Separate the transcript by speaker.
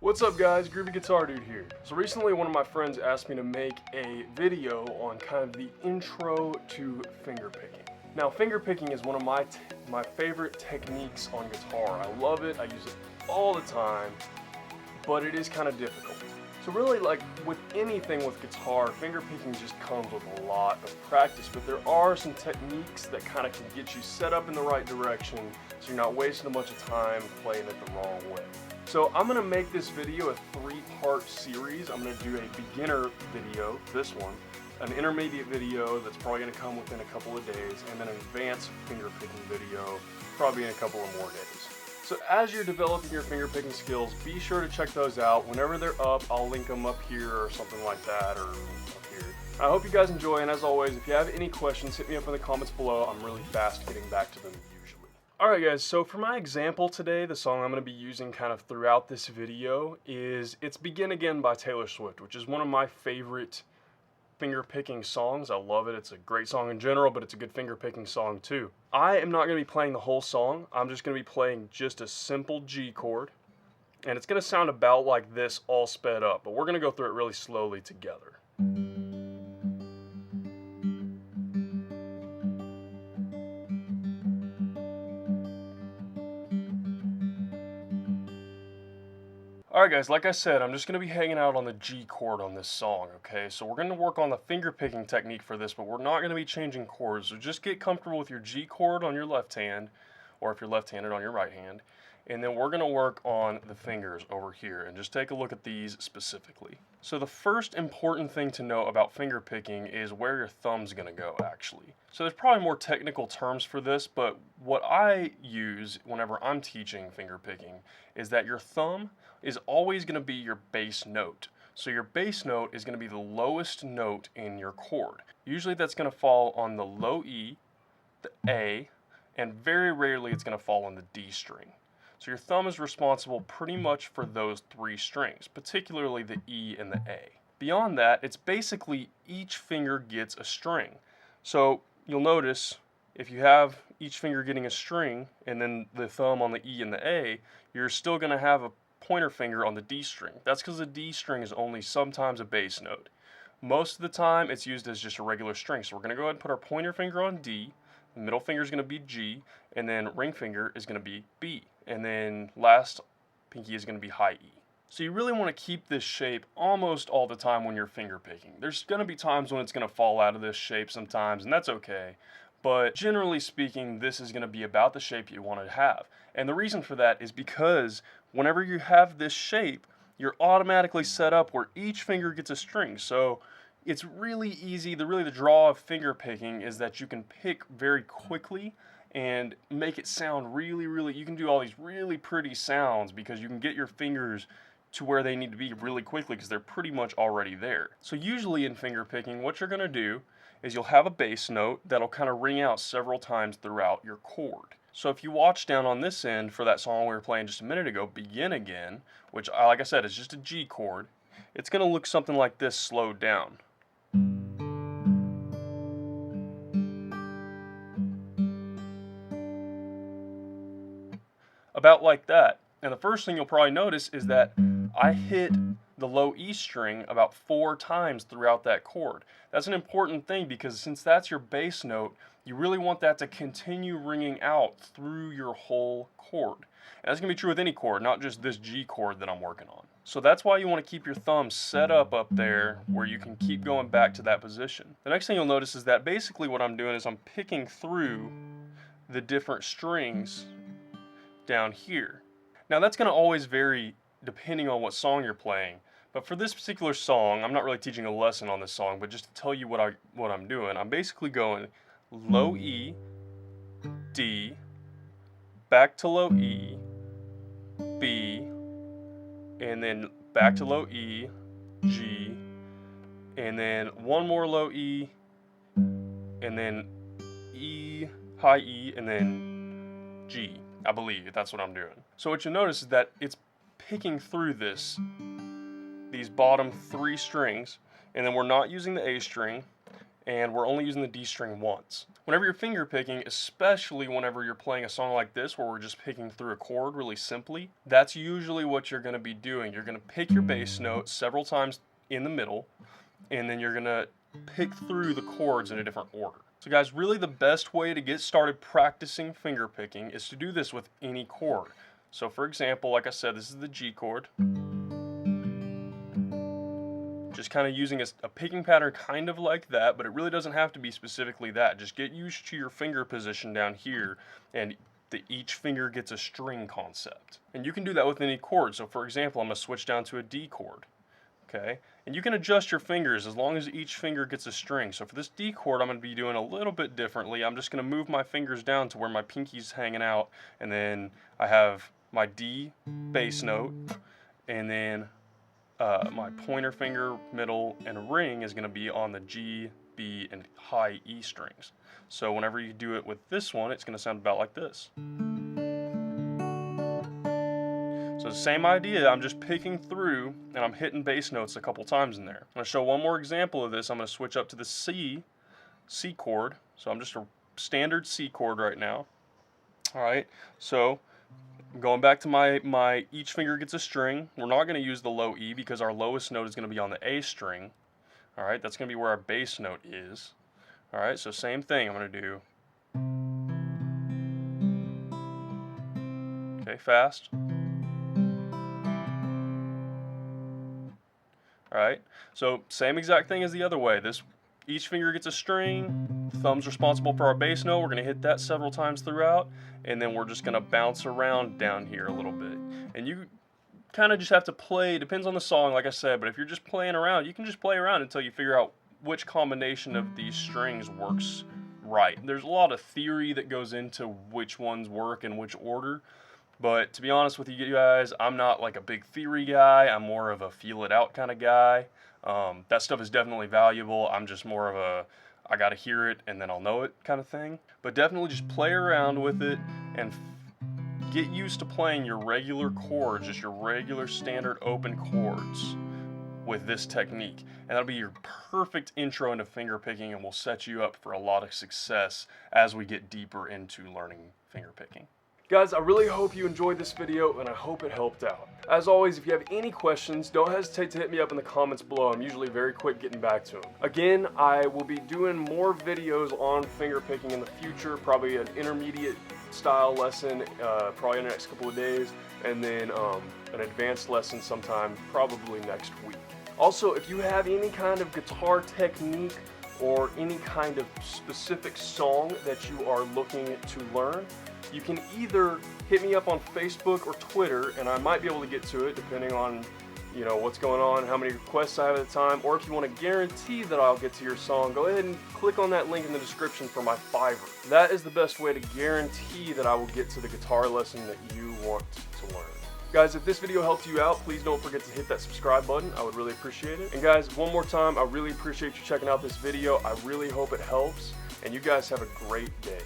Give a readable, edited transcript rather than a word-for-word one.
Speaker 1: What's up guys, Groovy Guitar Dude here. So recently one of my friends asked me to make a video on kind of the intro to fingerpicking. Now fingerpicking is one of my favorite techniques on guitar. I love it, I use it all the time, but it is kind of difficult. So really, like with anything with guitar, fingerpicking just comes with a lot of practice, but there are some techniques that kind of can get you set up in the right direction so you're not wasting a bunch of time playing it the wrong way. So I'm going to make this video a 3-part series. I'm going to do a beginner video, this one, an intermediate video that's probably going to come within a couple of days, and then an advanced fingerpicking video probably in a couple of more days. So as you're developing your fingerpicking skills, be sure to check those out. Whenever they're up, I'll link them up here or something like that, or up here. I hope you guys enjoy, and as always, if you have any questions, hit me up in the comments below. I'm really fast getting back to them usually. Alright guys, so for my example today, the song I'm going to be using kind of throughout this video is It's Begin Again by Taylor Swift, which is one of my favorite fingerpicking songs. I love it. It's a great song in general, but it's a good fingerpicking song too. I am not going to be playing the whole song. I'm just going to be playing just a simple G chord, and it's going to sound about like this all sped up, but we're going to go through it really slowly together. Alright guys, like I said, I'm just going to be hanging out on the G chord on this song, okay? So we're going to work on the fingerpicking technique for this, but we're not going to be changing chords. So just get comfortable with your G chord on your left hand, or if you're left-handed, on your right hand. And then we're going to work on the fingers over here, and just take a look at these specifically. So the first important thing to know about fingerpicking is where your thumb's going to go, actually. So there's probably more technical terms for this, but what I use whenever I'm teaching fingerpicking is that your thumb is always going to be your bass note. So your bass note is going to be the lowest note in your chord. Usually that's going to fall on the low E, the A, and very rarely it's going to fall on the D string. So your thumb is responsible pretty much for those 3 strings, particularly the E and the A. Beyond that, it's basically each finger gets a string. So you'll notice if you have each finger getting a string and then the thumb on the E and the A, you're still going to have a pointer finger on the D string. That's because the D string is only sometimes a bass note. Most of the time it's used as just a regular string. So we're going to go ahead and put our pointer finger on D, the middle finger is going to be G, and then ring finger is going to be B. And then last pinky is going to be high E. So you really want to keep this shape almost all the time when you're finger picking. There's going to be times when it's going to fall out of this shape sometimes, and that's okay. But generally speaking, this is going to be about the shape you want to have. And the reason for that is because whenever you have this shape, you're automatically set up where each finger gets a string. So it's really easy. The draw of finger picking is that you can pick very quickly and make it sound really, you can do all these really pretty sounds because you can get your fingers to where they need to be really quickly because they're pretty much already there. So usually in finger picking, what you're going to do is you'll have a bass note that'll kind of ring out several times throughout your chord. So if you watch down on this end for that song we were playing just a minute ago, Begin Again, which like I said is just a G chord, it's going to look something like this slowed down. About like that. And the first thing you'll probably notice is that I hit the low E string about 4 times throughout that chord. That's an important thing because since that's your bass note, you really want that to continue ringing out through your whole chord. And that's going to be true with any chord, not just this G chord that I'm working on. So that's why you want to keep your thumb set up there where you can keep going back to that position. The next thing you'll notice is that basically what I'm doing is I'm picking through the different strings down here. Now that's going to always vary depending on what song you're playing, but for this particular song, I'm not really teaching a lesson on this song, but just to tell you what I'm doing, I'm basically going low E, D, back to low E, B, and then back to low E, G, and then one more low E, and then E, high E, and then G. I believe that's what I'm doing. So what you'll notice is that it's picking through these bottom 3 strings, and then we're not using the A string, and we're only using the D string once. Whenever you're finger picking, especially whenever you're playing a song like this where we're just picking through a chord really simply, that's usually what you're going to be doing. You're going to pick your bass note several times in the middle, and then you're going to pick through the chords in a different order. So guys, really the best way to get started practicing finger picking is to do this with any chord. So for example, like I said, this is the G chord. Just kind of using a picking pattern kind of like that, but it really doesn't have to be specifically that. Just get used to your finger position down here, and each finger gets a string concept. And you can do that with any chord. So for example, I'm going to switch down to a D chord. Okay, and you can adjust your fingers as long as each finger gets a string. So for this D chord, I'm going to be doing a little bit differently. I'm just going to move my fingers down to where my pinky's hanging out, and then I have my D bass note, and then my pointer finger, middle, and ring is going to be on the G, B, and high E strings. So whenever you do it with this one, it's going to sound about like this. So same idea, I'm just picking through and I'm hitting bass notes a couple times in there. I'm going to show one more example of this. I'm going to switch up to the C chord. So I'm just a standard C chord right now. Alright, so going back to my each finger gets a string. We're not going to use the low E because our lowest note is going to be on the A string. Alright, that's going to be where our bass note is. Alright, so same thing I'm going to do. Okay, fast. Alright, so same exact thing as the other way. Each finger gets a string, thumb's responsible for our bass note, we're going to hit that several times throughout, and then we're just going to bounce around down here a little bit. And you kind of just have to play, depends on the song like I said, but if you're just playing around, you can just play around until you figure out which combination of these strings works right. There's a lot of theory that goes into which ones work in which order. But to be honest with you guys, I'm not like a big theory guy. I'm more of a feel it out kind of guy. That stuff is definitely valuable. I'm just more of a, I gotta hear it and then I'll know it kind of thing. But definitely just play around with it and get used to playing your regular chords, just your regular standard open chords with this technique. And that'll be your perfect intro into finger picking and will set you up for a lot of success as we get deeper into learning finger picking. Guys, I really hope you enjoyed this video and I hope it helped out. As always, if you have any questions, don't hesitate to hit me up in the comments below. I'm usually very quick getting back to them. Again, I will be doing more videos on finger picking in the future, probably an intermediate style lesson probably in the next couple of days, and then an advanced lesson sometime probably next week. Also, if you have any kind of guitar technique or any kind of specific song that you are looking to learn, you can either hit me up on Facebook or Twitter, and I might be able to get to it depending on, you know, what's going on, how many requests I have at the time. Or if you want to guarantee that I'll get to your song, go ahead and click on that link in the description for my Fiverr. That is the best way to guarantee that I will get to the guitar lesson that you want to learn. Guys, if this video helped you out, please don't forget to hit that subscribe button. I would really appreciate it. And guys, one more time, I really appreciate you checking out this video. I really hope it helps, and you guys have a great day.